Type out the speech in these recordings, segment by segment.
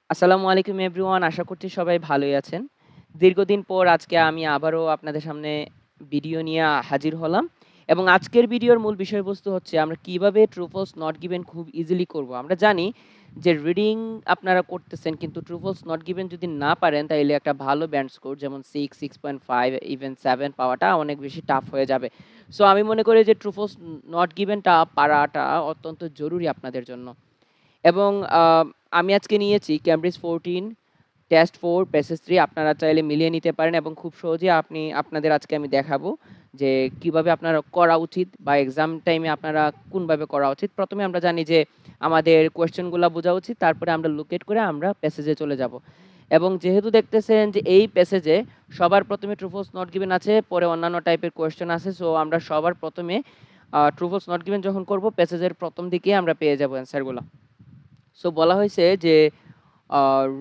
আসসালামু আলাইকুম এভরিওয়ান। আশা করছি সবাই ভালোই আছেন। দীর্ঘদিন পর আজকে আমি আবারও আপনাদের সামনে ভিডিও নিয়ে হাজির হলাম এবং আজকের ভিডিওর মূল বিষয়বস্তু হচ্ছে আমরা কিভাবে ট্রু ফলস নট গিভেন খুব ইজিলি করব। আমরা জানি যে রিডিং আপনারা করতেছেন কিন্তু ট্রু ফলস নট গিভেন যদি না পারেন তাইলে একটা ভালো ব্যান্ড স্কোর যেমন 6, 6.5 ইভেন 7 পাওয়াটা অনেক বেশি টাফ হয়ে যাবে। সো আমি মনে করি যে ট্রু ফলস নট গিভেনটা পারাটা অত্যন্ত জরুরি আপনাদের জন্য। এবং আমি আজকে নিয়েছি ক্যামব্রিজ 14 টেস্ট 4 প্যাসেজ 3 আপনারা চাইলে মিলিয়ে নিতে পারেন এবং খুব সহজেই আপনাদের আজকে আমি দেখাবো যে কিভাবে আপনারা করা উচিত বা এক্সাম টাইমে আপনারা কোনভাবে করা উচিত। প্রথমে আমরা জানি যে আমাদের কোয়েশ্চেনগুলা বোঝা উচিত, তারপরে আমরা লোকেট করে আমরা প্যাসেজে চলে যাব। এবং যেহেতু দেখতেছেন যে এই প্যাসেজে সবার প্রথমে ট্রু ফলস নট গিভেন আছে, পরে অন্যান্য টাইপের কোয়েশ্চেন আছে। সো আমরা সবার প্রথমে ট্রু ফলস নট গিভেন যখন করব প্যাসেজের প্রথম দিকে আমরা পেয়ে যাব অ্যান্সারগুলো। সো বলা হয়েছে যে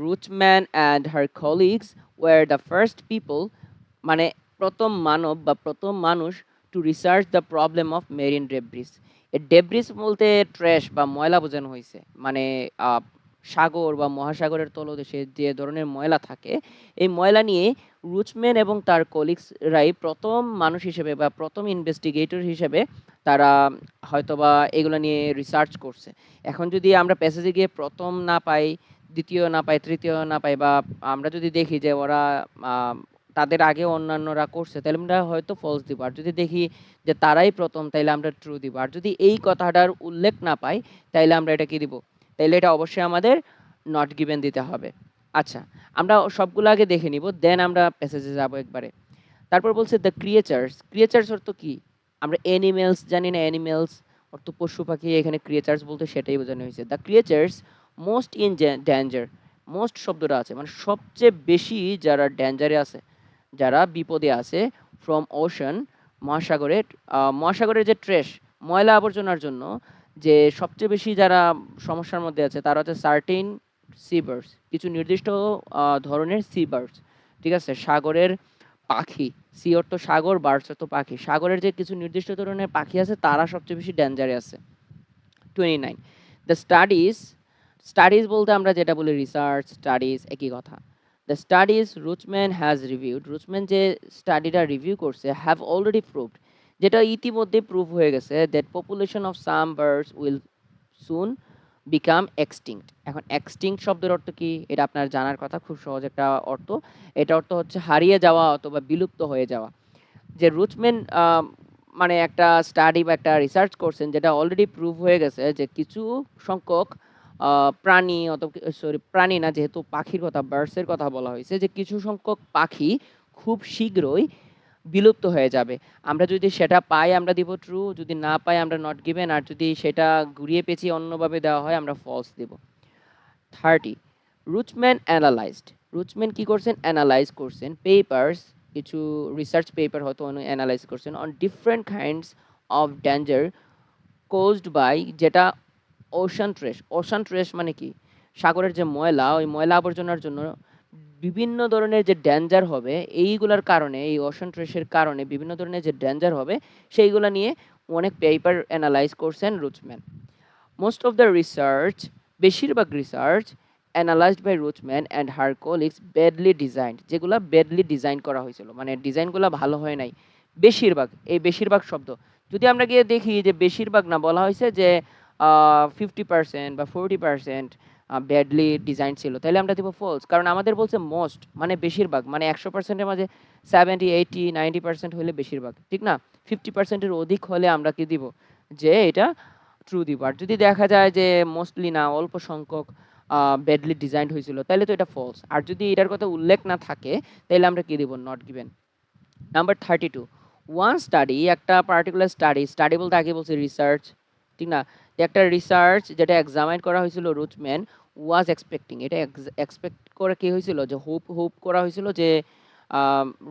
Rochman and her colleagues were the first people, মানে প্রথম মানব বা প্রথম মানুষ to research the problem of marine debris. এ ডেব্রিস বলতে ট্র্যাশ বা ময়লা বোঝানো হয়েছে, মানে আহ, সাগর বা মহাসাগরের তলদেশে যে ধরনের ময়লা থাকে এই ময়লা নিয়ে রুচম্যান এবং তার কলিগসরাই প্রথম মানুষ হিসেবে বা প্রথম ইনভেস্টিগেটর হিসেবে তারা হয়তোবা এগুলো নিয়ে রিসার্চ করছে। এখন যদি আমরা প্যাসেজে গিয়ে প্রথম না পাই, দ্বিতীয় না পাই, তৃতীয় না পাই, বা আমরা যদি দেখি যে ওরা আহ, তাদের আগে অন্যান্যরা করছে, তাহলে আমরা হয়তো ফলস দিব। আর যদি দেখি যে তারাই প্রথম, তাইলে আমরা ট্রু দিব। আর যদি এই কথাটার উল্লেখ না পাই, তাইলে আমরা এটা কি দিব? তাইলে এটা অবশ্যই আমাদের নট গিভেন দিতে হবে। আচ্ছা, আমরা সবগুলো আগে দেখে নিব, দেন আমরা প্যাসেজে যাব একবারে। তারপর বলছে দ্য ক্রিয়েচার্স। ক্রিয়েচার্স অর্থ কি? আমরা অ্যানিমেলস জানি না, অ্যানিমেলস অর্থ পশু পাখি, এখানে ক্রিয়েচার্স বলতে সেটাই বোঝানো হয়েছে। The creatures most in danger. Most শব্দটা আছে মানে সবচেয়ে বেশি যারা ড্যাঞ্জারে আছে, যারা বিপদে আছে, ফ্রম ওশান, মহাসাগরের। মহাসাগরের যে ট্রেশ, ময়লা আবর্জনার জন্য যে সবচেয়ে বেশি যারা সমস্যার মধ্যে আছে তারা হচ্ছে সার্টিন সিবার্স, কিছু নির্দিষ্ট ধরনের সিবার্স। ঠিক আছে, সাগরের পাখি। সি অর্থ সাগর, বার্ডস অর্থ পাখি। সাগরের যে কিছু নির্দিষ্ট ধরনের পাখি আছে তারা সবচেয়ে বেশি ডেঞ্জারে আছে। 29 দ্য স্টাডিজ। স্টাডিজ বলতে আমরা যেটা বলি রিসার্চ, স্টাডিজ একই কথা। The studies Rochman has reviewed. Rochman যে স্টাডিটা রিভিউ করছে, হ্যাভ অলরেডি প্রুভড, যেটা ইতিমধ্যে প্রুভ হয়ে গেছে, that population of some birds will soon become extinct. এখন এক্সটিংক্ট শব্দের অর্থ কি এটা আপনার জানার কথা, খুব সহজ একটা অর্থ। এটা অর্থ হচ্ছে হারিয়ে যাওয়া অথবা বিলুপ্ত হয়ে যাওয়া। যে রুচম্যান মানে একটা স্টাডি বা একটা রিসার্চ করছেন যেটা অলরেডি প্রুভ হয়ে গেছে যে কিছু সংখ্যক প্রাণী, অথবা সরি প্রাণী না, যেহেতু পাখির কথা, বার্ডসের কথা বলা হয়েছে, যে কিছু সংখ্যক পাখি খুব শীঘ্রই বিলুপ্ত হয়ে যাবে। আমরা যদি সেটা পাই আমরা দিব ট্রু, যদি না পাই আমরা নট গিভেন, আর যদি সেটা ঘুরিয়ে পেঁচিয়ে অন্যভাবে দেওয়া হয় আমরা ফলস দিব। 30 রুচম্যান অ্যানালাইজড। রুচম্যান কি করছেন? অ্যানালাইজ করছেন পেপার্স, কিছু রিসার্চ পেপার হয়তো উনি অ্যানালাইজ করছেন, on different kinds of danger caused by, যেটা ওশান ট্রেশ। ওশান ট্রেশ মানে কি? সাগরের যে ময়লা, ওই ময়লা আবর্জনার জন্য বিভিন্ন ধরনের যে ডেঞ্জার হবে, এইগুলার কারণে, এই ওশান ট্রেশের কারণে বিভিন্ন ধরনের যে ডেঞ্জার হবে সেইগুলা নিয়ে অনেক পেপার অ্যানালাইজ করছেন Rochman. Most of the research, বেশিরভাগ research analysed by Rochman and her colleagues badly designed, যেগুলো ব্যাডলি ডিজাইন করা হয়েছিল, মানে ডিজাইনগুলো ভালো হয় নাই। বেশিরভাগ, এই বেশিরভাগ শব্দ যদি আমরা গিয়ে দেখি যে বেশিরভাগ না, বলা হয়েছে যে 50% বা 40% ব্যাডলি ডিজাইন ছিল, তাহলে আমরা দিব ফলস। কারণ আমাদের বলছে মোস্ট, মানে বেশিরভাগ, মানে 100%-এর মাঝে 70, 80, 90% হলে বেশিরভাগ, ঠিক না? 50%-এর অধিক হলে আমরা কি দিব? যে এটা ট্রু দিব। আর যদি দেখা যায় যে মোস্টলি না, অল্প সংখ্যক ব্যাডলি ডিজাইন হয়েছিল, তাহলে তো এটা ফলস। আর যদি এটার কথা উল্লেখ না থাকে তাহলে আমরা কি দিব? Not given. Number 32 one study, একটা পার্টিকুলার স্টাডি। স্টাডি বলতে আগে বলছে রিসার্চ, ঠিক না? যে একটা রিসার্চ যেটা এক্সামাইন করা হয়েছিল রুচম্যান ওয়াজ এক্সপেক্টিং, এটা এক্সপেক্ট করে কি হয়েছিল? যে হোপ হোপ করা হয়েছিল যে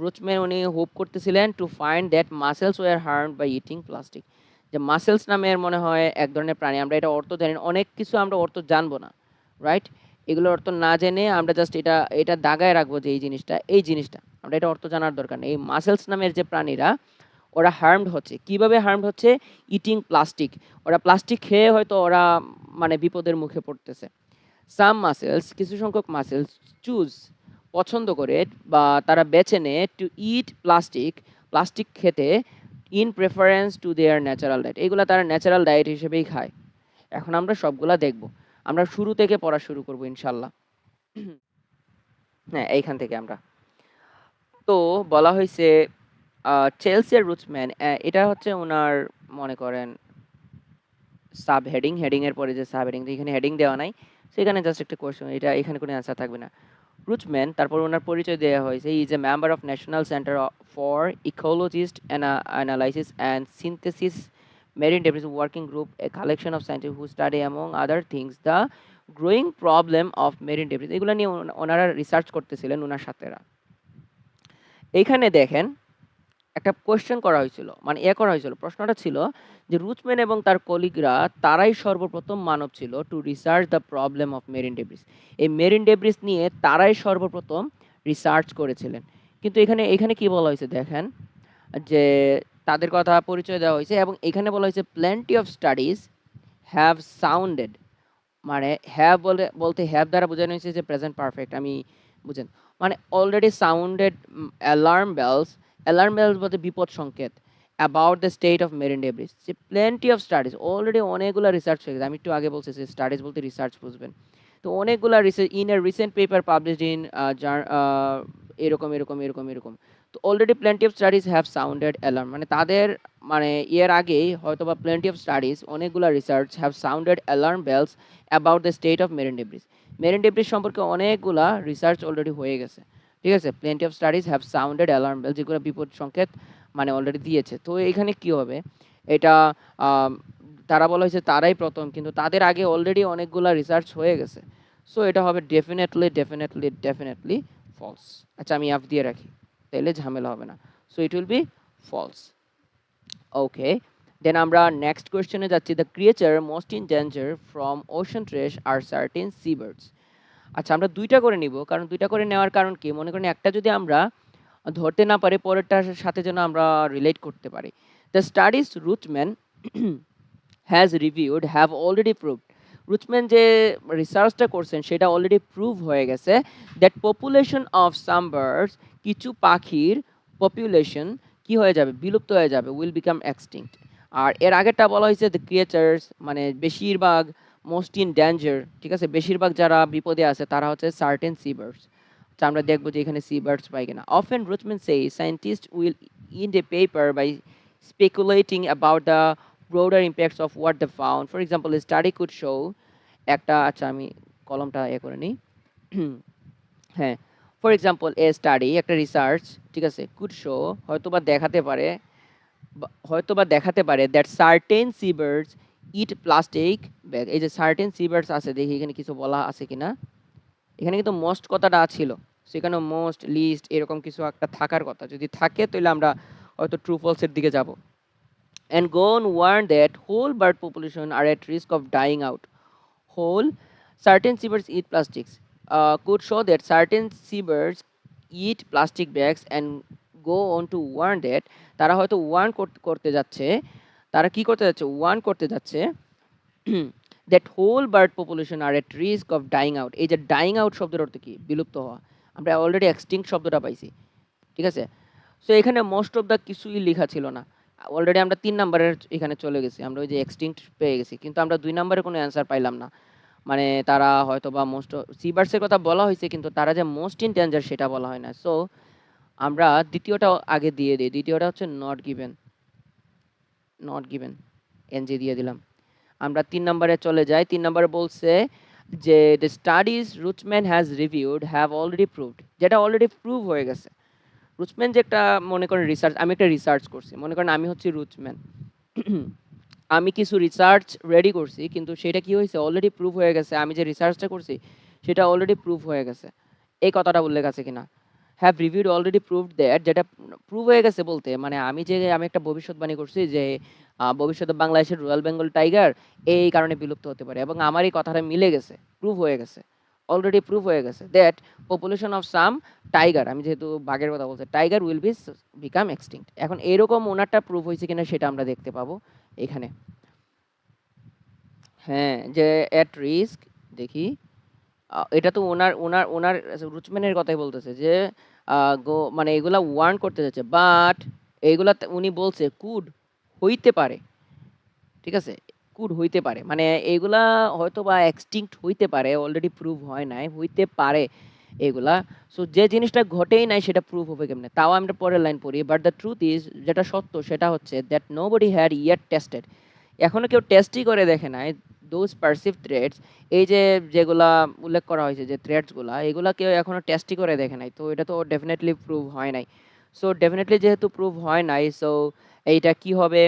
রুচম্যান উনি হোপ করতেছিলেন to find that mussels were harmed by eating plastic. যে মাসেলস নামের মনে হয় এক ধরনের প্রাণী, আমরা এটা অর্থ জানি না, অনেক কিছু আমরা অর্থ জানবো না, রাইট? এগুলোর অর্থ না জেনে আমরা জাস্ট এটা এটা দাগায় রাখবো যে এই জিনিসটা আমরা এটা অর্থ জানার দরকার নেই। এই মাসেলস নামের যে প্রাণীরা ওরা হার্মড হচ্ছে, কিভাবে হার্মড হচ্ছে? ইটিং প্লাস্টিক, ওরা প্লাস্টিক খেয়ে হয়তো ওরা মানে বিপদের মুখে পড়তেছে। সাম মাসেলস, কিছু সংখ্যক মাসেলস চুজ, পছন্দ করে বা তারা বেছে নেয় টু ইট প্লাস্টিক, প্লাস্টিক খেতে in preference to their natural diet. এগুলা তারা ন্যাচারাল ডায়েট হিসেবেই খায়। এখন আমরা সবগুলা দেখব। আমরা শুরু থেকে পড়া শুরু করব ইনশাল্লাহ। হ্যাঁ, এইখান থেকে আমরা। তো বলা হয়েছে চেলসিয়ার রুটসম্যান, এটা হচ্ছে ওনার মনে করেন সাব হেডিং, হেডিং এর পরে যে সাব হেডিং, এখানে হেডিং দেওয়া নাই, সেখানে জাস্ট একটা কোয়েশ্চেন, এটা এখানে কোনো অ্যান্সার থাকবে না। রুটসম্যান, তারপর ওনার পরিচয় দেওয়া হয়েছে, is a member of national centre for ecologist analysis and synthesis marine debris working group, a collection of scientist who study among other things the growing problem of marine debris. এগুলো নিয়ে ওনারা research করতেছিলেন ওনার সাথেরা। এইখানে দেখেন একটা question করা হয়েছিল, মানে করা হয়েছিল, প্রশ্নটা ছিল যে রুচম্যান এবং তার কলিগরা তারাই সর্বপ্রথম মানব ছিল two research the problem of marine debris. এই মেরিন ডেব্রিস নিয়ে তারাই সর্বপ্রথম রিসার্চ করেছিলেন। কিন্তু এখানে এখানে কি বলা হয়েছে দেখেন, যে তাদের কথা পরিচয় দেওয়া হয়েছে এবং এখানে বলা হয়েছে plenty of studies have sounded, মানে হ্যাভ বলতে হ্যাভ দ্বারা বোঝানো হয়েছে যে প্রেজেন্ট পারফেক্ট, আমি বুঝেন, মানে অলরেডি সাউন্ডেড অ্যালার্ম বেলস বলতে বিপদ সংকেত about the state of marine debris, যে প্লেন্টি অফ স্টাডিজ, অলরেডি অনেকগুলো রিসার্চ হয়ে গেছে। আমি একটু আগে বলছি যে স্টাডিজ বলতে রিসার্চ বুঝবেন। তো অনেকগুলো research in a recent paper published in এরকম এরকম এরকম এরকম। তো already plenty of studies have sounded alarm, মানে তাদের মানে এর আগেই হয়তো বা প্লেন্টি অফ স্টাডিজ অনেকগুলো research have sounded alarm bells about the state of marine debris. Marine debris সম্পর্কে অনেকগুলা রিসার্চ অলরেডি হয়ে গেছে, ঠিক আছে। Plenty of studies have sounded alarm bell, যেগুলো বিপদ সংকেত মানে অলরেডি দিয়েছে। তো এখানে কি হবে, এটা আম, তারা বলা হয়েছে তারাই প্রথম, কিন্তু তাদের আগে অলরেডি অনেকগুলা রিসার্চ হয়ে গেছে। সো এটা হবে ডেফিনেটলি ডেফিনেটলি ডেফিনেটলি ফলস। আচ্ছা, আমি অ্যাপ দিয়ে রাখি, তাহলে ঝামেলা হবে না। So it will be false. Okay, then আমরা নেক্সট কোয়েশ্চেনে যাচ্ছি। The creature most in danger from ocean trash are certain sea birds. আচ্ছা, আমরা দুইটা করে নিব, কারণ দুইটা করে নেওয়ার কারণ কি, মনে করেন একটা যদি আমরা ধরতে না পারি, পরেরটার সাথে যেন আমরা রিলেট করতে পারি। The studies Rutman has reviewed have already proved, Rutman যে রিসার্চটা করছেন সেটা অলরেডি প্রুভ হয়ে গেছে that population of some birds, কিছু পাখির পপুলেশন কি হয়ে যাবে, বিলুপ্ত হয়ে যাবে, উইল বিকাম এক্সটিংক্ট। আর এর আগেরটা বলা হয়েছে দ্য ক্রিয়েচার্স, মানে বেশিরভাগ মোস্ট ইন ডেঞ্জার, ঠিক আছে, বেশিরভাগ যারা বিপদে আছে তারা হচ্ছে সার্টেন সি বার্ডস। তো আমরা দেখবো যে এখানে সি বার্ডস পাই কিনা। Often Rutman says scientist will in a paper by speculating about the broader impacts of what they found. For example, a study could show একটা, আচ্ছা আমি কলমটা করে নিই। হ্যাঁ, ফর এক্সাম্পল এ স্টাডি, একটা রিসার্চ, ঠিক আছে, কুড শো, হয়তোবা দেখাতে পারে, হয়তোবা দেখাতে পারে that certain sea birds eat plastic bag. এই যে সার্টেন সি বার্ডস আছে, দেখি এখানে কিছু বলা আছে কিনা। এখানে কিন্তু মোস্ট কথাটা ছিল, সেখানে মোস্ট লিস্ট এরকম কিছু একটা থাকার কথা, যদি থাকে তাহলে আমরা হয়তো ট্রু ফলসের দিকে যাব। And Gone warned that whole bird population are at risk of dying out. Whole certain seabirds eat plastics. Could show that certain seabirds eat plastic bags and go on to warn that তারা হয়তো Warne করতে যাচ্ছে, তারা কি করতে যাচ্ছে, warn করতে যাচ্ছে that whole bird population are at risk of dying out. এই যে ডাইং আউট শব্দের অর্থ কি, বিলুপ্ত হওয়া। আমরা অলরেডি এক্সটিংক্ট শব্দটা পাইছি, ঠিক আছে। সো এখানে মোস্ট অফ দ্য কিছুই লেখা ছিল না। অলরেডি আমরা ৩ নাম্বারের এখানে চলে গেছি, আমরা ওই যে এক্সটিংক্ট পেয়ে গেছি, কিন্তু আমরা ২ নাম্বারে কোনো অ্যান্সার পাইলাম না। মানে তারা হয়তো বা মোস্ট সিবার্সের কথা বলা হয়েছে, কিন্তু তারা যে মোস্ট ইন ডেঞ্জার সেটা বলা হয় না। সো আমরা দ্বিতীয়টা আগে দিয়ে দিই, দ্বিতীয়টা হচ্ছে not given, not given, N G দিয়ে দিলাম। আমরা ৩ নাম্বারে চলে যাই। ৩ নাম্বারে বলছে যে the studies Rutman has reviewed have already proved, যেটা অলরেডি প্রুভ হয়ে গেছে। রুচম্যান যে একটা, মনে করেন রিসার্চ, আমি একটা রিসার্চ করছি, মনে করেন আমি হচ্ছি রুচম্যান, আমি কিছু রিসার্চ রেডি করছি, কিন্তু সেটা কি হয়েছে, অলরেডি প্রুভ হয়ে গেছে, আমি যে রিসার্চটা করছি সেটা অলরেডি প্রুভ হয়ে গেছে। এই কথাটা উল্লেখ আছে কিনা, have reviewed already proved that, যেটা প্রুভ হয়ে গেছে বলতে মানে আমি একটা ভবিষ্যৎবাণী করছি যে ভবিষ্যতে বাংলাদেশের রয়্যাল বেঙ্গল টাইগার এই কারণে বিলুপ্ত হতে পারে, এবং আমার এই কথাটা মিলে গেছে, প্রুভ হয়ে গেছে, অলরেডি প্রুভ হয়ে গেছে that population of some tiger, আমি যেহেতু বাঘের কথা বলছি, tiger will be become extinct. এখন এরকম ওনারটা প্রুভ হয়েছে কিনা সেটা আমরা দেখতে পাবো এখানে। হ্যাঁ, যে অ্যাট রিস্ক, দেখি এটা তো ওনার রুচম্যানের কথাই বলতেছে যে মানে এগুলা ওয়ার্ন করতে যাচ্ছে, বাট এইগুলা উনি বলছে কুড হইতে পারে, ঠিক আছে? কুড হইতে পারে। মানে এগুলা হয়তোবা এক্সটিংক্ট হইতে পারে। অলরেডি প্রুভ হয় নাই। হইতে পারে এগুলা। সো যে জিনিসটা ঘটেই নাই সেটা প্রুভ হবে কেমনে? তাও আমরা পরের লাইন পড়ি। বাট দ্য ট্রুথ ইস, যেটা সত্য সেটা হচ্ছে that nobody had yet tested. এখনো কেউ টেস্টই করে দেখে নাই দোজ পারসিভড থ্রেটস, এই যে যেগুলা উল্লেখ করা হয়েছে যে থ্রেটস গুলা, এগুলা কেউ এখনো টেস্টই করে দেখে নাই। তো এটা তো ডেফিনিটলি প্রুভ হয় নাই। সো ডেফিনিটলি যেহেতু প্রুভ হয় নাই, সো এইটা কি হবে?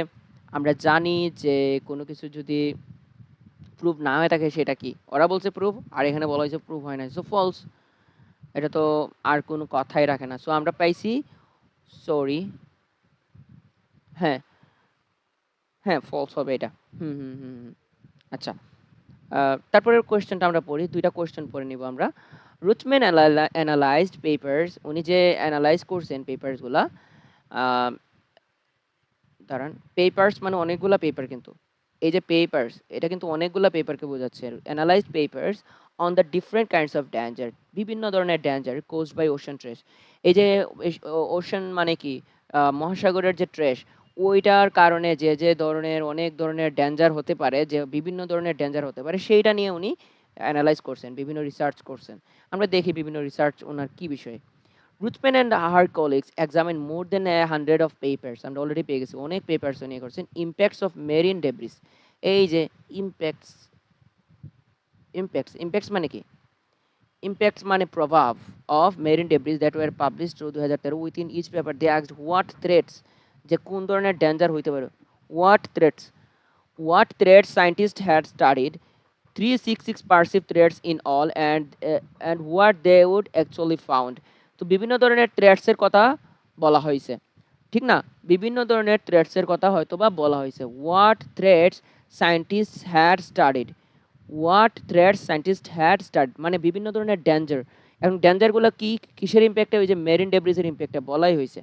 আমরা জানি যে কোনো কিছু যদি প্রুভ না হয়ে থাকে সেটা কি? ওরা বলছে প্রুভ, আর এখানে বলা হয়েছে প্রুভ হয় নাই। So false. এটা তো আর কোনো কথাই রাখে না। সো আমরা পাইছি সরি, হ্যাঁ, হ্যাঁ, ফলস হবে এটা। হুম, হুম, হুম, হুম। আচ্ছা। তারপরের কোয়েশ্চেনটা আমরা পড়ি। ২ টা কোয়েশ্চেন পড়ে নিব আমরা। রুচম্যান অ্যানালাইজড পেপারস, উনি যে অ্যানালাইজ করছেন পেপারস গুলা, আ দাঁড়ান, পেপারস মানে অনেকগুলা পেপার কিন্তু। এই যে পেপারস, এটা কিন্তু অনেকগুলা পেপারকে বোঝাচ্ছে। Analysed papers on the different kinds of danger, বিভিন্ন ধরনের ডেঞ্জার কোজড বাই ওশান ট্রেশ। এই যে ওশান মানে কি? মহাসাগরের যে ট্রেশ, ওইটার কারণে যে ধরনের অনেক ধরনের ডেঞ্জার হতে পারে, যে বিভিন্ন ধরনের ডেঞ্জার হতে পারে, সেইটা নিয়ে উনি অ্যানালাইজ করছেন, বিভিন্ন রিসার্চ করছেন। আমরা দেখি বিভিন্ন রিসার্চ উনার কি বিষয়ে। Ruthven and her colleagues examined more than 100 of papers. আমরা অলরেডি পেয়ে গেছি, অনেক পেপারস নিয়ে করছেন। ইম্প্যাক্টস অফ মেরিন ডেব্রিস, এই যে ইম্প্যাক্টস, ইম্প্যাক্টস মানে কি? ইম্প্যাক্টস মানে প্রভাব of marine debris that were published through 2013 within each paper they asked what threats, যে কোন ধরনের ডেঞ্জার হইতে পারে। What threats, what threats scientists had studied, 366 perceived threats in all, and what they would actually found. তো বিভিন্ন ধরনের থ্রেটসের কথা বলা হয়েছে, ঠিক না? বিভিন্ন ধরনের থ্রেটসের কথা হয়তো বা বলা হয়েছে। What threats scientist had studied, what threats scientist had studied মানে বিভিন্ন ধরনের ডেঞ্জার। এবং ডেঞ্জারগুলো কি, কিসের ইম্প্যাক্টে? ওই যে মেরিন ডেব্রিসের ইম্প্যাক্টে বলাই হয়েছে।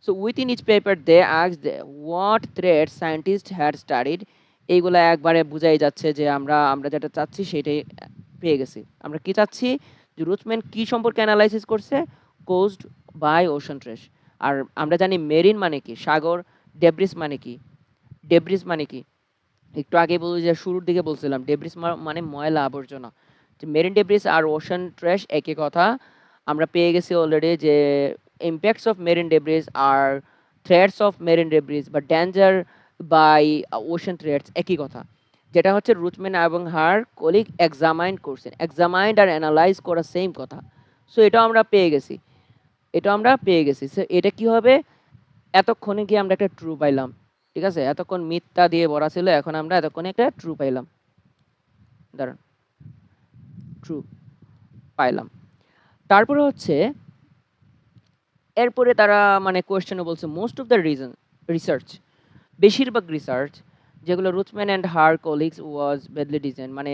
So within each paper they asked what threats scientist had studied. এইগুলা একবারে বুঝাই যাচ্ছে যে আমরা আমরা যেটা চাচ্ছি সেটাই পেয়ে গেছি। আমরা কি চাচ্ছি? যে রুথম্যান কি সম্পর্কে অ্যানালাইসিস করছে? Caused by ocean trash. আর আমরা জানি মেরিন মানে কি? সাগর। ডেব্রিস মানে কি? ডেব্রিস মানে কি? একটু আগে বলি যে শুরুর দিকে বলছিলাম ডেব্রিস মানে ময়লা আবর্জনা। যে মেরিন ডেব্রিস আর ওশান ট্র্যাশ একই কথা। আমরা পেয়ে গেছি অলরেডি যে impacts of marine debris R threats of marine debris বা danger by ocean threats একই কথা। যেটা হচ্ছে রুথম্যান এবং হার কলিগ এক্সামাইন্ড করছেন। এক্সামাইন্ড আর অ্যানালাইজ করা সেম কথা। সো এটাও আমরা পেয়ে গেছি। এটাও আমরা পেয়ে গেছি। সো এটা কি হবে? এতক্ষণে গিয়ে আমরা একটা ট্রু পাইলাম। ঠিক আছে? এতক্ষণ মিথ্যা দিয়ে ভরা ছিল। এখন আমরা এতক্ষণে একটা ট্রু পাইলাম। দাঁড়ান, ট্রু পাইলাম। তারপরে হচ্ছে এরপরে তারা মানে কোয়েশ্চেনে বলছে মোস্ট অফ দ্য রিসার্চ, বেশিরভাগ রিসার্চ যেগুলো Ruthman and her colleagues was badly design, মানে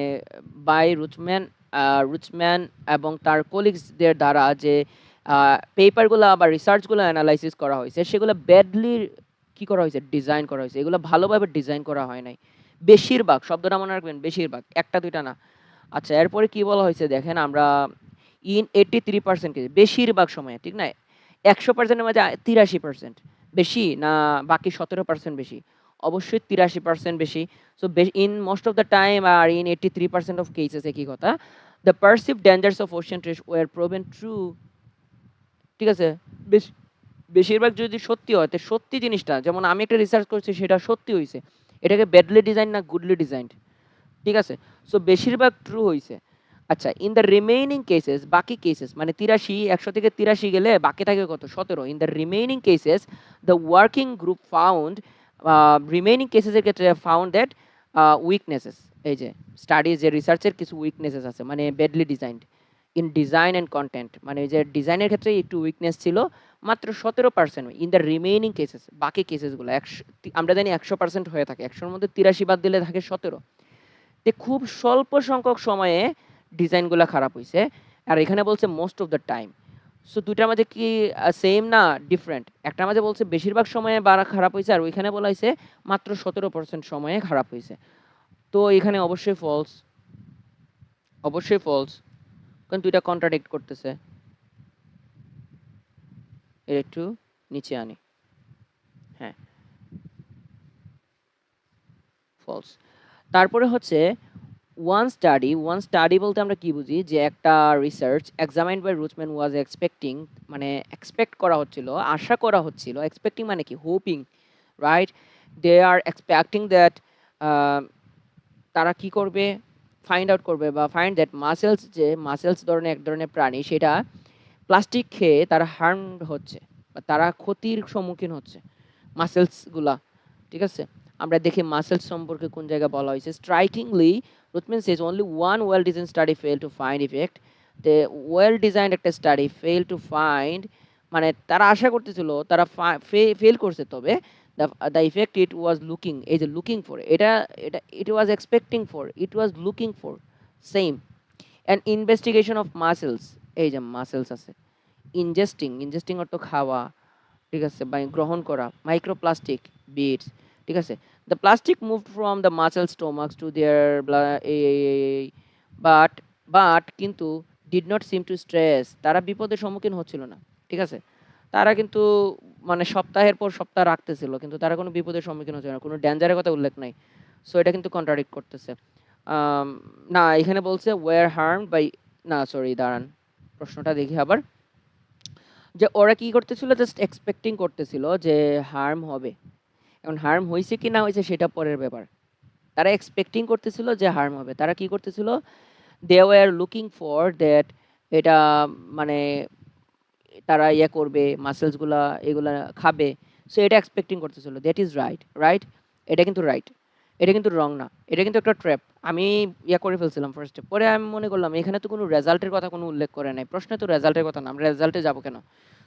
বাই রুথম্যান এবং তার কলিগসদের দ্বারা যে পেপারগুলো বা রিসার্চগুলো অ্যানালাইসিস করা হয়েছে সেগুলো ব্যাডলি কি করা হয়েছে? ডিজাইন করা হয়েছে। এগুলো ভালোভাবে ডিজাইন করা হয় নাই। বেশিরভাগ শব্দটা মনে রাখবেন, বেশিরভাগ, একটা দুইটা না। আচ্ছা, এরপরে কি বলা হয়েছে দেখেন আমরা, ইন 83% কেস, বেশিরভাগ সময়ে, ঠিক না? 100%-এর মধ্যে 83% বেশি না বাকি 17% বেশি? অবশ্যই 83% বেশি। So in most of the time আর ইন 83% অফ কেসেস একই কথা। The perceived dangers of ocean trash were proven true. ঠিক আছে? বেশ বেশিরভাগ যদি সত্যি হয়, তো সত্যি জিনিসটা, যেমন আমি একটা রিসার্চ করছি সেটা সত্যি হইছে। এটাকে ব্যাডলি ডিজাইন না গুডলি ডিজাইনড? ঠিক আছে? সো বেশিরভাগ ট্রু হইছে। আচ্ছা, ইন দ্য রিমেইনিং কেসেস, বাকি কেসেস মানে 83, ১০০ থেকে ৮৩ গেলে বাকি থাকে কত? ১৭। In the remaining cases the working group found, remaining কেসেসের ক্ষেত্রে ফাউন্ড দ্যাট উইকনেসেস, এই যে স্টাডিজ যে রিসার্চের কিছু উইকনেসেস আছে, মানে badly designed in design and content, মানে এই যে ডিজাইনের ক্ষেত্রে একটু উইকনেস ছিল মাত্র 17%। ইন দ্য রিমেইনিং কেসেস, বাকি কেসেসগুলো আমরা জানি 100% হয়ে থাকে, 100-র মধ্যে 83 বাদ দিলে থাকে 17। খুব স্বল্প সংখ্যক সময়ে ডিজাইনগুলা খারাপ হইছে। আর এখানে বলছে most of the time. So ২ টার মাঝে কি সেম না ডিফারেন্ট? একটার মাঝে বলছে বেশিরভাগ সময়ে খারাপ হইছে, আর ওইখানে বলা হইছে মাত্র 17% সময়ে খারাপ হইছে। তো এখানে অবশ্যই ফলস, অবশ্যই ফলস। কারণ দুইটা কন্ট্রাডিক্ট করতেছে। এর একটু নিচে আনি। হ্যাঁ, ফলস। তারপরে হচ্ছে ওয়ান স্টাডি বলতে আমরা কি বুঝি, যে একটা research examined by Rochman was expecting, মানে এক্সপেক্ট করা হচ্ছিল, আশা করা হচ্ছিল, এক্সপেক্টিং মানে কি, hoping, right? They are expecting that, তারা কি করবে, ফাইন্ড আউট করবে বা ফাইন্ড দ্যাট মাসেলস, যে মাসেলস ধরনের এক ধরনের প্রাণী, সেটা প্লাস্টিক খেয়ে তারা হার্ম হচ্ছে বা তারা ক্ষতির সম্মুখীন হচ্ছে মাসেলসগুলা, ঠিক আছে? আমরা দেখি মাসেলস সম্পর্কে কোন জায়গায় বলা হয়েছে, strikingly Ruthman says only one well design study fail to find effect. The well designed একটা স্টাডি ফেল টু ফাইন্ড, মানে তারা আশা করতেছিল, তারা ফেল করছে, তবে the effect it was looking, এই যে লুকিং ফর, এটা এটা it was expecting for, it was looking for same and investigation of mussels, এই যে মাসেলস আছে, ইনজেস্টিং অর্থ খাওয়া, ঠিক আছে, বা গ্রহণ করা, মাইক্রোপ্লাস্টিক বিটস, ঠিক আছে, the plastic move from the mussel stomachs to there but কিন্তু did not seem to stress, তারা বিপদের সম্মুখীন হচ্ছিল না, ঠিক আছে, তারা কিন্তু মানে সপ্তাহের পর সপ্তাহ রাখতেছিল, কিন্তু তারা কোনো বিপদের সম্মুখীন হচ্ছে না, কোনো ডেঞ্জারের কথা উল্লেখ নাই। সো এটা কিন্তু কন্ট্রাডিক্ট করতেছে। না, এখানে বলছে ওয়ার হার্ম বাই, না সরি দাঁড়ান, প্রশ্নটা দেখি আবার, যে ওরা কি করতেছিল, জাস্ট এক্সপেক্টিং করতেছিল যে হার্ম হবে। এখন হার্ম হয়েছে কি না হয়েছে সেটা পরের ব্যাপার। তারা এক্সপেক্টিং করতেছিল যে হার্ম হবে, তারা কি করতেছিল, they were looking for that, এটা মানে তারা ইয়ে করবে, মাসেলসগুলা এগুলা খাবে, সো এটা এক্সপেক্টিং করতেছিল, দ্যাট ইজ রাইট, রাইট, এটা কিন্তু রাইট, এটা কিন্তু রং না, এটা কিন্তু একটা ট্র্যাপ। আমি ইয়া করে ফেলছিলাম ফার্স্টে, পরে আমি মনে করলাম এখানে তো কোনো রেজাল্টের কথা কোনো উল্লেখ করে নাই, প্রশ্নে তো রেজাল্টের কথা না, আমরা রেজাল্টে যাবো কেন?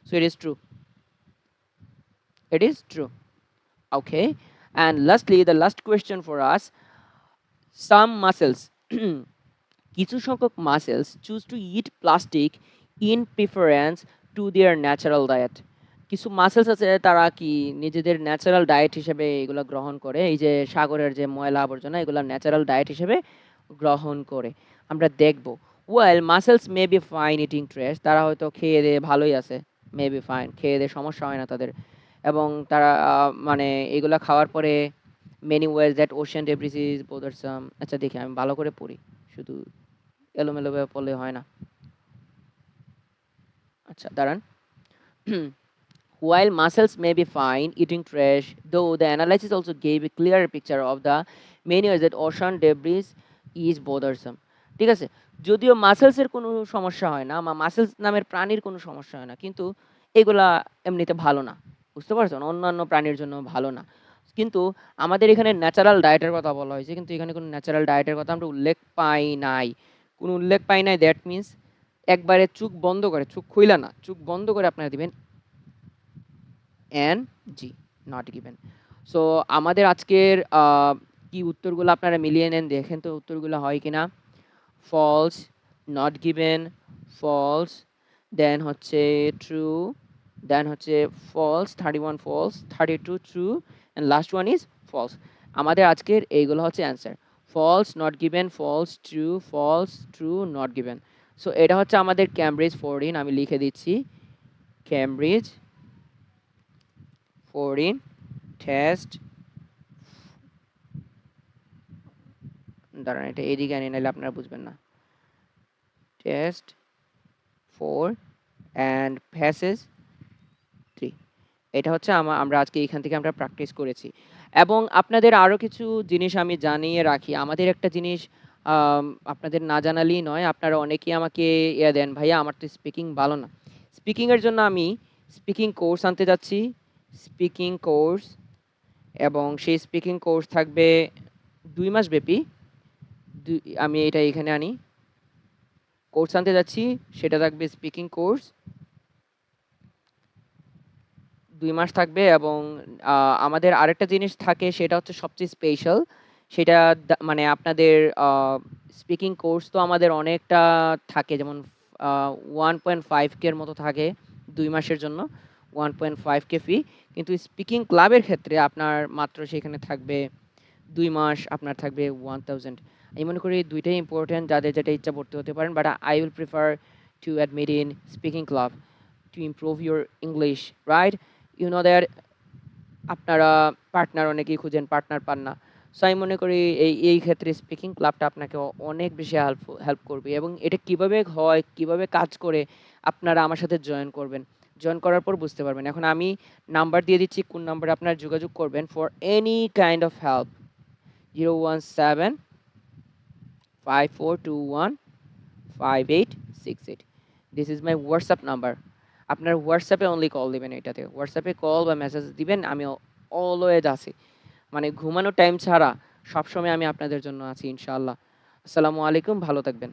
So it is true, it is true. Okay, and lastly, the last question for us, some muscles কিছু সংখ্যক muscles choose to it plastic in preference to their natural diet. কিছু মাসেলস আছে তারা কি নিজেদের ন্যাচারাল ডায়েট হিসেবে এগুলো গ্রহণ করে, এই যে সাগরের যে ময়লা আবর্জনা এগুলো ন্যাচারাল ডায়েট হিসেবে গ্রহণ করে, আমরা দেখব। Well mussels may be fine eating trash, তারা হয়তো খেয়ে দিয়ে ভালোই আছে, মে বি ফাইন, খেয়ে দিয়ে সমস্যা হয় না তাদের, এবং তারা মানে এগুলা খাওয়ার পরে many ways that ocean debris is bothersome. আচ্ছা দেখি আমি ভালো করে পড়ি, শুধু এলোমেলোভাবে পড়লে হয় না। আচ্ছা দাঁড়ান। While mussels may be fine eating trash, though the analysis also gave a clearer picture of the many ways that ocean debris is bothersome. ঠিক আছে, যদিও মাসেলসের কোনো সমস্যা হয় না, বা মাসেলস নামের প্রাণীর কোনো সমস্যা হয় না, কিন্তু এগুলা এমনিতে ভালো না, বুঝতে পারছেন, অন্যান্য প্রাণীর জন্য ভালো না। কিন্তু আমাদের এখানে ন্যাচারাল ডায়েটের কথা বলা হয়েছে, কিন্তু এখানে কোনো ন্যাচারাল ডায়েটের কথা আমরা উল্লেখ পাই নাই, কোনো উল্লেখ পাই নাই, দ্যাট মিনস একবারে চোখ বন্ধ করে, চোখ খুইলা না, চোখ বন্ধ করে আপনারা দিবেন N G, not given. So আমাদের আজকের কি উত্তরগুলো আপনারা মিলিয়ে নেন, দেখেন তো উত্তরগুলো হয় কিনা। False, not given, false, then হচ্ছে ট্রু, দেন হচ্ছে false, 31 false, 32 true, and last one is false. আমাদের আজকের এইগুলো হচ্ছে answer, false, not given, false, true, not given. So এটা হচ্ছে আমাদের ক্যামব্রিজ 14, আমি লিখে দিচ্ছি, ক্যামব্রিজ 14 টেস্ট, দাঁড়ান এটা এদিকে আনি নাহলে আপনারা বুঝবেন না, টেস্ট 4 অ্যান্ড প্যাসেজ 3, এটা হচ্ছে আমরা আজকে এখান থেকে আমরা প্র্যাকটিস করেছি। এবং আপনাদের আরও কিছু জিনিস আমি জানিয়ে রাখি, আমাদের একটা জিনিস আপনাদের না জানালেই নয়, আপনারা অনেকেই আমাকে ইয়ে দেন, ভাইয়া আমার তো স্পিকিং ভালো না, স্পিকিংয়ের জন্য আমি স্পিকিং কোর্স আনতে যাচ্ছি, স্পিকিং কোর্স, এবং সেই স্পিকিং কোর্স থাকবে 2 মাস ব্যাপী। আমি এটা এখানে আনি, কোর্স আনতে যাচ্ছি, সেটা থাকবে স্পিকিং কোর্স, 2 মাস থাকবে। এবং আমাদের আরেকটা জিনিস থাকে, সেটা হচ্ছে সবচেয়ে স্পেশাল, সেটা মানে আপনাদের স্পিকিং কোর্স তো আমাদের অনেকটা থাকে, যেমন 1.5K এর মতো থাকে 2 মাসের জন্য, 1.5K ফি, কিন্তু স্পিকিং ক্লাবের ক্ষেত্রে আপনার মাত্র সেখানে থাকবে 2 মাস আপনার থাকবে 1000। আমি মনে করি ২ টাই ইম্পোর্টেন্ট, যাদের যেটা ইচ্ছা ভর্তি হতে পারেন। But I will prefer to admit in speaking club to improve your English, right? You know that আপনারা পার্টনার অনেকেই খুঁজেন, পার্টনার পান না। সো আমি মনে করি এই ক্ষেত্রে স্পিকিং ক্লাবটা আপনাকে অনেক বেশি হেল্প করবে এবং এটা কিভাবে হয়, কিভাবে কাজ করে আপনারা আমার সাথে জয়েন করবেন। জয়েন করার পর বুঝতে পারবেন। এখন আমি নাম্বার দিয়ে দিচ্ছি, কোন নাম্বারে আপনারা যোগাযোগ করবেন for any kind of help. 017 5421 5868. This is my WhatsApp number. আপনার হোয়াটসঅ্যাপে অনলি কল দিবেন এটাতে। হোয়াটসঅ্যাপে কল বা মেসেজ দিবেন। আমি অলওয়েজ আছি। মানে ঘুমানোর টাইম ছাড়া সবসময় আমি আপনাদের জন্য আছি ইনশাআল্লাহ। আসসালামু আলাইকুম, ভালো থাকবেন।